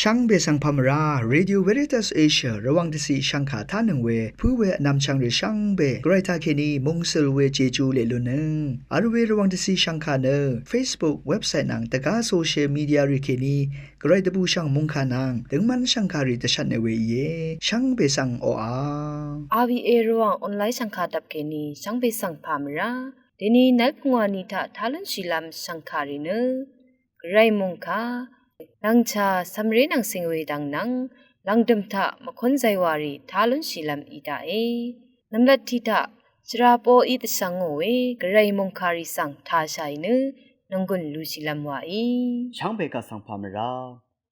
ช่างเบสังพามราเรดิโอเวริตัสเอเชียระวังที่สีช่างขาท่านึงเวผู้เวนำช่างหรือช่างเบไกรทาเคนีมงเซลเวเจจูเลลุนึงอาร์เวระวังที่สีช่างขาเนอ Facebook เว็บไซต์นังตะกาโซเชียลมีเดียริเคนีไกรตะบูช่างมงขานังถึงมันช่างขาริตชันในเวเยช่างเบสังโออาRVA ระวังออนไลน์ช่างขาดับเคนีช่างเบสังพามราเดนีนับงวนิทาทาลันชิลามช่างขาริเนไรมงคาลังชาสัมเรนังสิงเวดังนังลังดมทะมคนใจวารีทาลุนชิลัมอีตาเอน้ำลัดทิทะชราโปอีตสังโวกไรมงคาริสังทาชัยเนนงกุนลูชิลัมวาอีช่างเบกาสังพามรา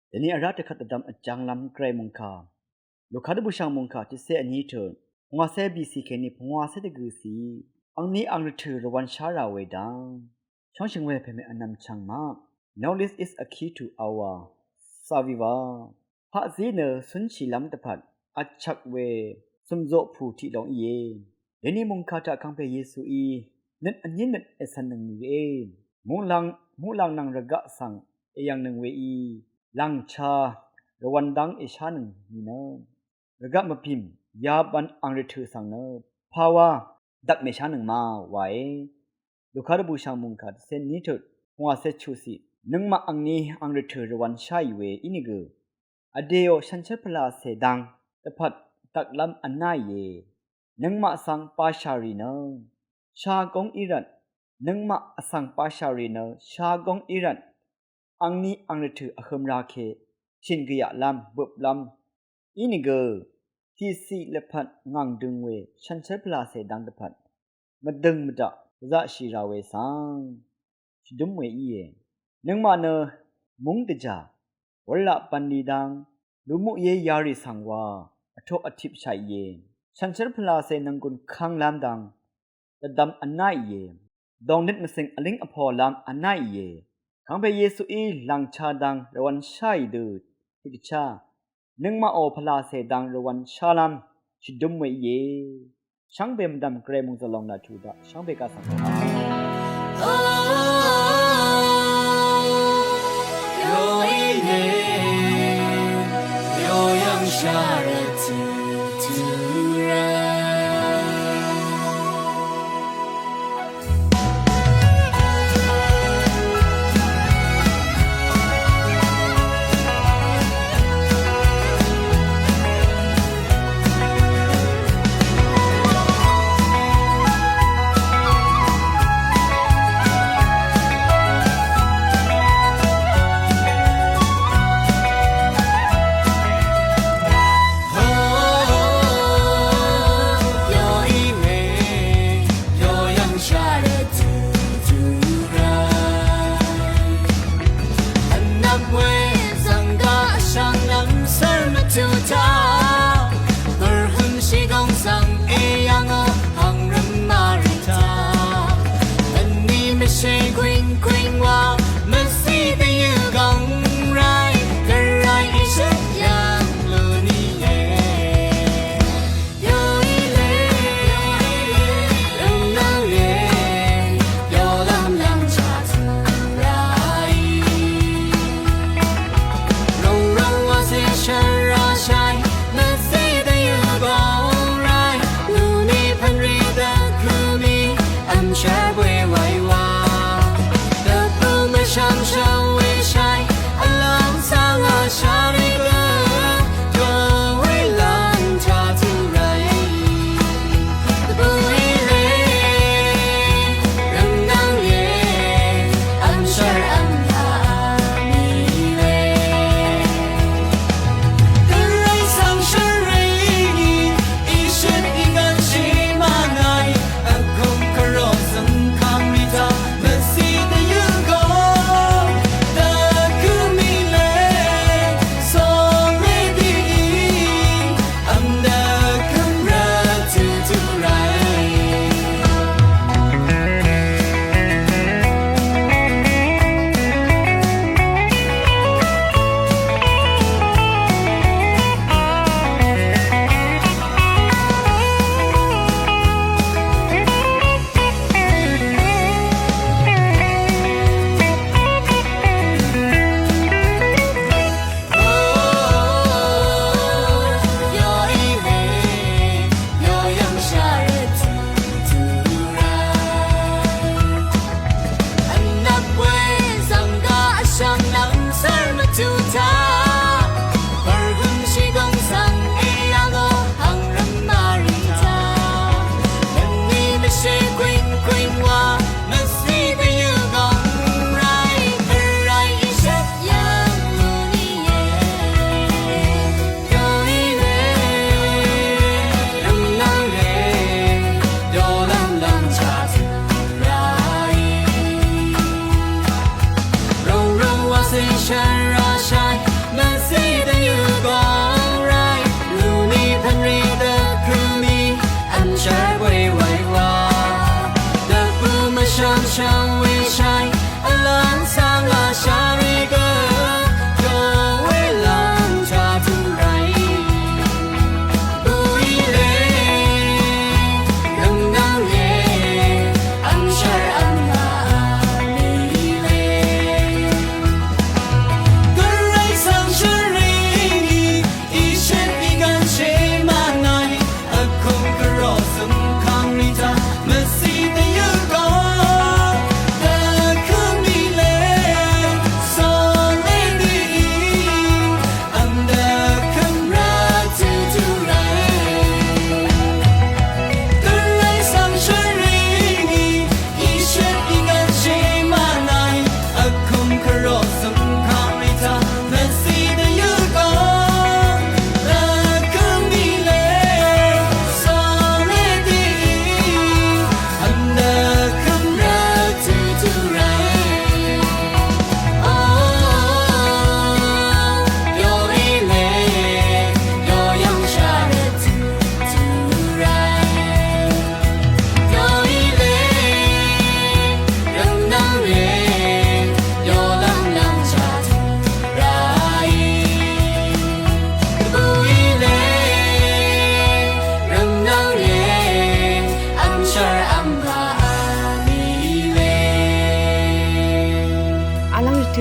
เดนี้อาราตะขัดดำอจังลำไกรมงคาลูกค้าดูช่างมงคาที่เสอันนี้เถิดหัวเสบีซีเคนิพหัวเสตะกือสีอันนี้อังฤถือระวันชาราเวดังช่องชิงเวเพเมอันนำช่างมาKnowledge is a key to our survival. พระจีเนสุนชิลัมตะพัดอัจฉักเวสมโจผู้ที่ลองเยเดนี้มุงคาจากคังเปเยซูอีนั่นอันนี้นั่นเอสันหนึ่งเวมุงลังนังระกะสังเอยังหนึ่งเวอีลังชาระวันดังเอชาหนึ่งนี่เนระกะมาพิมยาบันอังเรถือสังเนภาวะดักเมชาหนึ่งมาไว้ลูกค้าบูชามุงคาเส้นนี้เถิดหัวเซชูสินึงมาอังนี้อังเรถือระวันชัยเวอินิกอเดียวฉันเชพลาเสดังตะพัดตักลำอันน่าเยนึงมาสังปาชารีเนชากงอิรันนึงมาสังปาชารีเนชากงอิรันอังนี้อังเรถืออคมราเคชินกยะลำบุบลำอินิกที่สีเลพัดงังดึงเวฉันเชพลาเสดังตะพัดมาดึงมาดะจะชีราเวสังชิดุมเวอีนึงมาเนมุงตจาวลาปันดีดังลุมุเยยาริสังวาอทออธิปชัยเยฉันเชพลาเซนังกุนคังลามดังตะดำอันน่ายเยดองนิดมาสิงอลิงอพอลามอันน่ายเยขังไปเยซูอีลังชาดังระวันชัยดืดทิชานึงมาโอพลาเซดังระวันชาลามชิดุมเวเยช่างเบมดำเกรมุงจะลองนาทูดะช่างเบกาสัง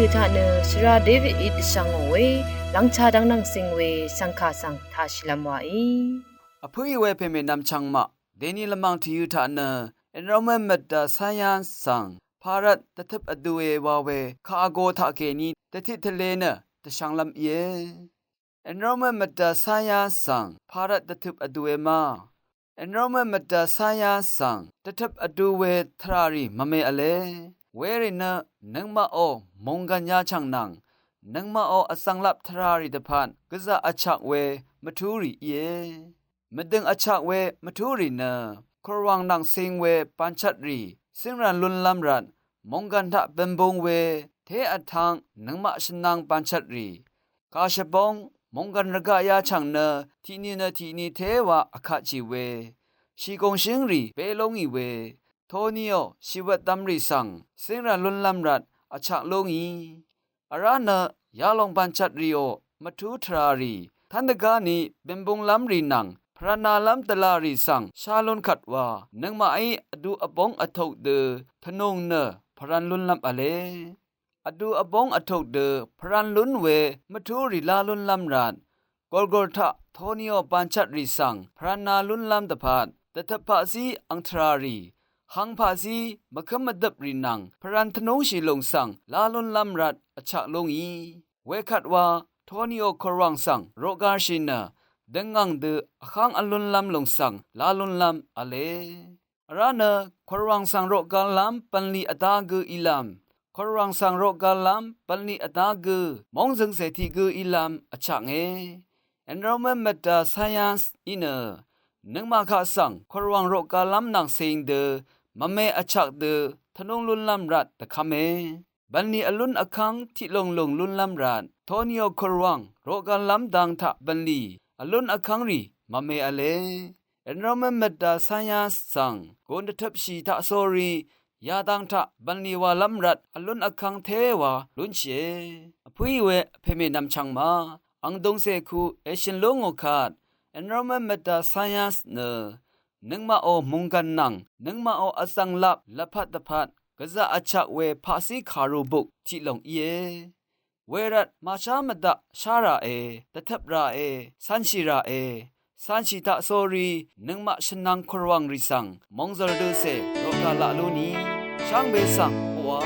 ถือทะเนสราเดวิดอิดสังเวหลังชาดังนังสิงเวสังคาสังทาชิลามวาอีอภุยเวเพเมนำชังมะเดนีละมังทิยุทะเนenrollment meta science sang Bharat tathup aduwe wawe khago thake ni tathit thale na tashanglam ye enrollment meta science sang Bharat tathup aduwe ma enrollment meta science sang tathup aduwe thrari mame ale where na nangma o monganya changnang nangma o asanglap thrari daphan gaza achak we mathuri ye madeng achak we mathuri na korwang nang sing we panchat ri singran lun lam ran monggan tha bembong we the athang nangma shnang panchat ri kashabong monggan raga ya changna thini na thini thewa akha chi we shi gong sing ri pelong i we thonio shiwat tamri sang singran lun lam rat achak longi arana yalong panchat ri o mathu thrari thandaga ni bembong lam ri nangพระนาลัมตลารีสังชาลนขัดว่านังมาไออดูอบงอทกเดทนงเนพรันลุนลัมอเลอดูอบงอทกเดพรันลุนเวมทุริลาลุนลัมรานกอลกอลทะโทนิโอปัญชัดรีสังพระนาลุนลัมตะพาดตะทะพะซีอังทรารีหังพะซีมะคมดับรีนังพรันทนงชีลงสังลาลุนลัมรัดอฉะลงอีเวขัดว่าโทนิโอครังสังโรกาชินาดังงังเดข้างอลุนลำลงสังลาลุนลำอเลรานะครังสังโรกาลำปันลีอตากืออิลำครังสังโรกาลำปันลีอตากือมองจึงเสถีกืออิลำอฉะเง enrollment meta science inner นังมาคาสังครังโรกาลำนังเซงเดมะเมอฉะเดทนงลุนลำรัดตะคเมบันลีอลุนอคังที่ลงลุนลำรัดโทนิโอครังโรกาลำดังทะบันลีอลุนอคังรีมะเมอเลenrollment meta science sang gon de thap shi ta sorry ya dang tha ban li wa lam rat alun akhang the wa lun che aphui we pheme nam chang ma ang dong se khu asian long o khat enrollment meta science ne nangma o mungkan nang nangma o asang lap laphat taphat gaza achak we phasi kharu buk thi long yeเวรัตมาชามดะชาราเอตะทับราเอสันชิราเอสันชิตะโซรีนึงมะชนังครวังริสังมองซอลดูเซโรกาละลูนีช่างเบสังวา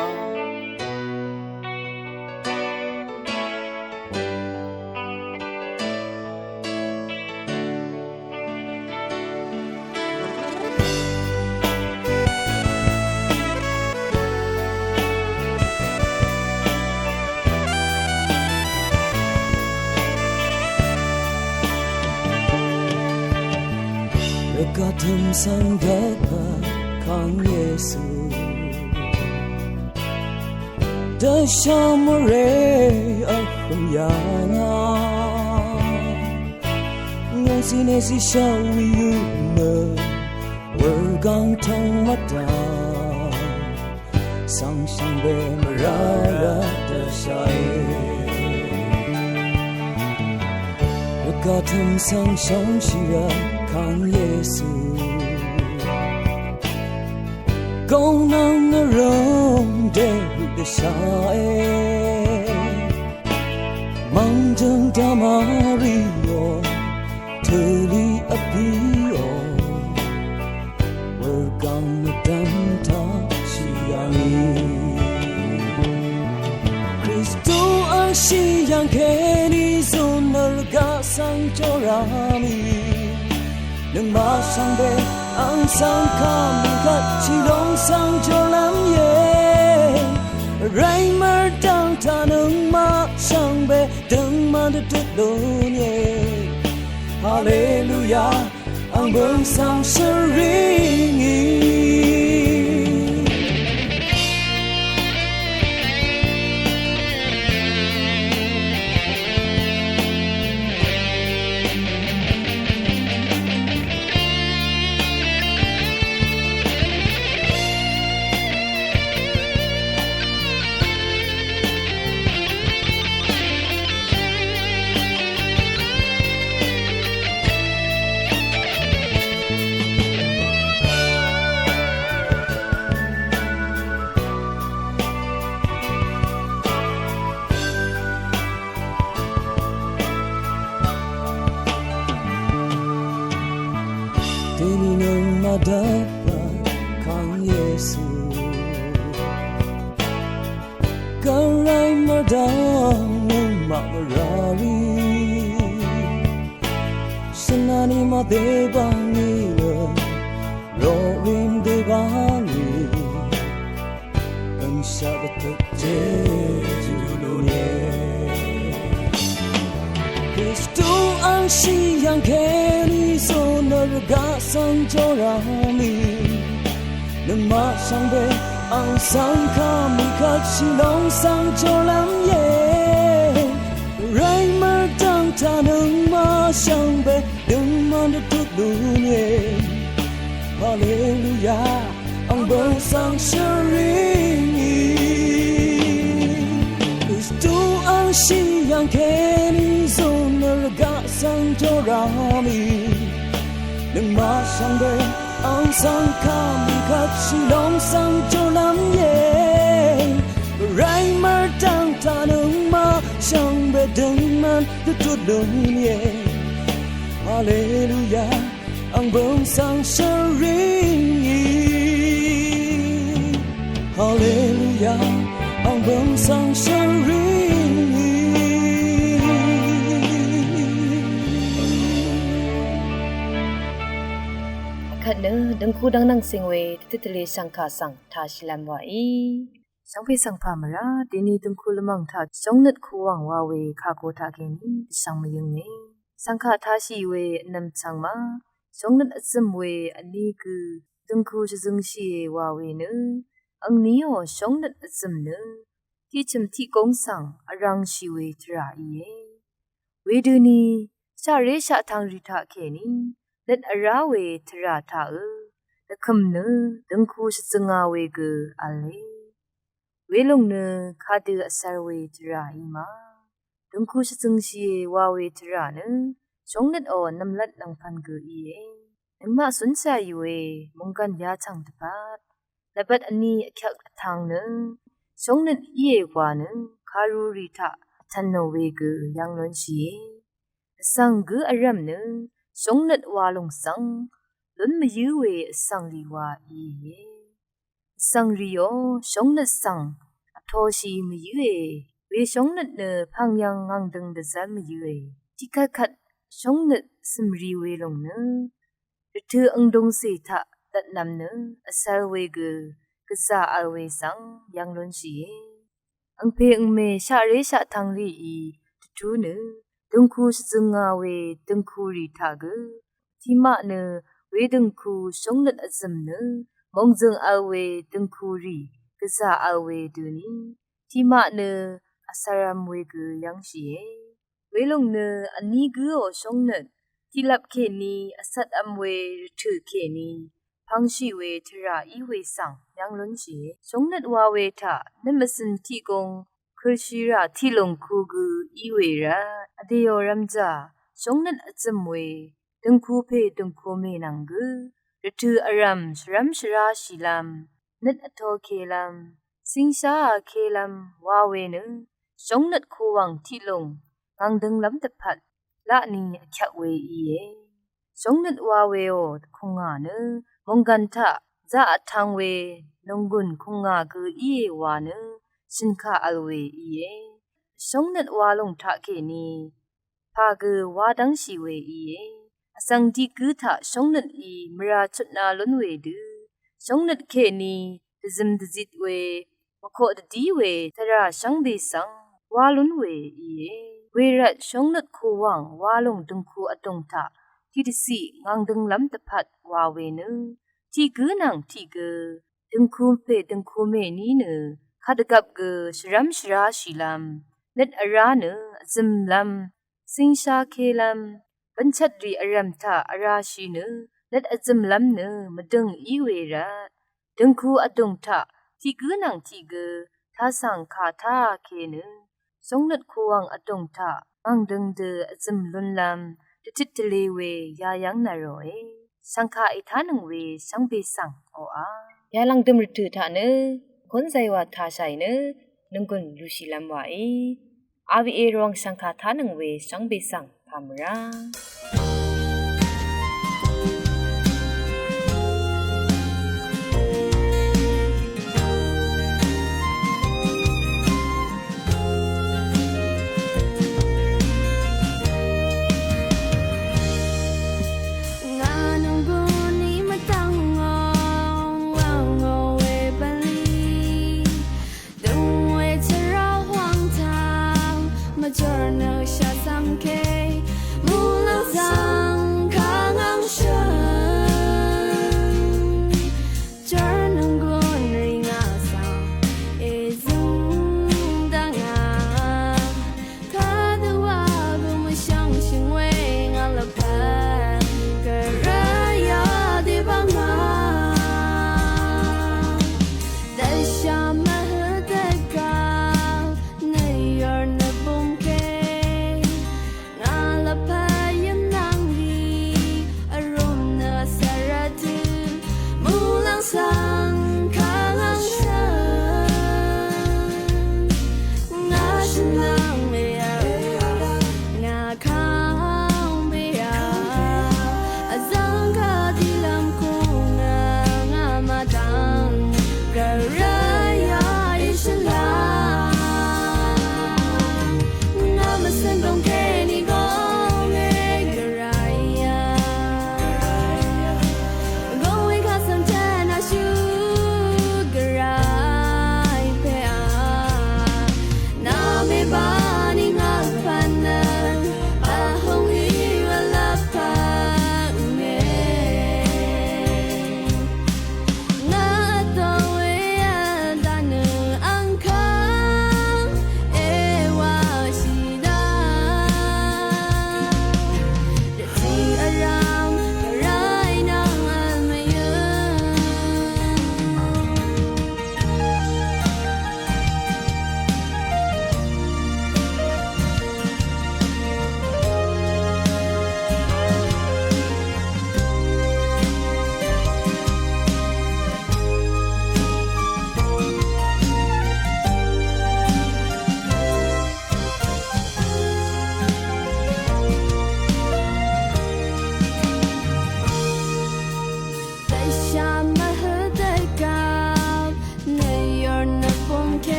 Gatum sang dapa kang Yesu the shamore from yana Ngasine si shawi you know we're going to mata sang sang be marara the shai Gotham sang sang shira kan yesu Going on the road with the shy Mountain Damario Tuli appeal We're gonna danta shiani Christo ashi yang keni zonarga sang jorami Nang masang be ang sang kami kat chilong sang jolam ye Raimer dang tanang ma sang be dang ma de tudon ye Hallelujah ang bang sang seringi Deni nang madapat kang Yesu Karay madang ng mamarari Sanani madebang nila Rorin debani Ang sabat at Jejulonie Kristo ang siyang keni Sonarga sang jorami Nang masang be ang sang kami kat silong sang jolam ye Raimer dang tanang masang be Dung man de tudun ye Hallelujah ang bang sang seringi Kristo ang siyang keni Sonarga sang jorami Nang masang be ang sang kami kat silong sang jolam ye Raimer dang tanang masang be dang man de tudun ye Hallelujah ang bang sang seringi Hallelujah ang bang sang seringi Khat ne dang khu dang nang sing we title sang kha sang tha shilam wa I sang phe sang pha mara dini dang khu lamang tha chong nat khu wang wa we kha ko tha ke ni sang ma yung ne sang kha tha shi we nam chang ma chong nat azam we ani ku dang khu zung shi wa we ne ang ni yo chong nat azam ne ti chim ti gong sang arang shi we tra I ye we du ni sha re sha thang ri tha ke ni Let arawe tira ta the come no, don't course zunga we go ale. Welong no, kadu asarwe tira ima. Don't course zung she wawe tira no, song net or nam let lang pan go ye. And ma sun sa yue, mungan ya chang the pat. The bat ani kyak tang no, song net ye guano, karu rita, tan no we go, young non she. The sang go aram no. Song nat wa long sang, lun me yu we sang li wa ye. Sang rio, song nat sang, a to shi me yu we song nat ne pang yang ngang deng de zal me yu tika kat song nat sim ri we long ne. Ritu ang dong se ta dat nam ne, asar we ge, kesa al we sang, yang lun shi Ang pe ang me sha re sha thang li I, tu ne. Dengku sezunga we dengku ri tage tima ne we dengku songlet azam ne mongjeng awe dengku ri kesa awe duni ที่มาเนอสารามเวกุยังชีเวลงเนอันนี้กูโอชงเนที่ลับเคนีอสัตอำเวถือเคนีพังชีเวทราอีเวสังยังล้นชีชงเนวาเวทะนมสินที่กงครชีราที่ลงคูกูอีเวระอเดยรัมจาชงเนอจมเวตึงคูเพตึงคูเมนังกูรถืออรัมชรัมชราชีลัมนัดอโทเคลัมสิงสาเคลัมวาเวนึชงนัดคูวังที่ลงกังดึงลำตะพัดละนีขะเวอีเยชงนัดวาเวโอคงงานึมงกันทะจะทังเวนงกุนคงงาคืออีเอวานึสินคาอัลเวอีเยชงนัดวาลงทะเคนีพาคือวาดังชีเวอีเยอสังดีคือทะชงนัดอีมราชุดนาล้นเวดือชงนัดเคนีดซิมดจิตเวมโคดดีเวทราชังเบสังวาลุนเวอีเยเวรัดชงนัดคูวังวาลงดึงคูอตงทะที่ดิสิงังดึงลำตะพัดวาเวนึที่กือนังที่กือดึงคูเปดึงคูเมนีเนขัดกับกือชรัมชราชีลัมเล็ดอาราเนซิมลัมสิงชาเคลัมบัญชัดรีอารัมทะอาราชีเนเล็ดอซิมลัมเนมดึงอีเวรัดดึงคูอตงทะที่กือนังที่กือท่าสังคาท่าเคเนสงนัดคูวังอตงทะอังดึงเดอซิมลุนลัมติดทะเลเวยายังนารอยสังฆาอิทานังเวสังเบสังโออายาลังดมรตุทะเนคนใจว่าทาชัยเนนึงกุนลูชิลัมวาอีอาวิเอรองสังฆาทานังเวสังเบสังพามราJournal 下三 K， 木浪桑康昂舍。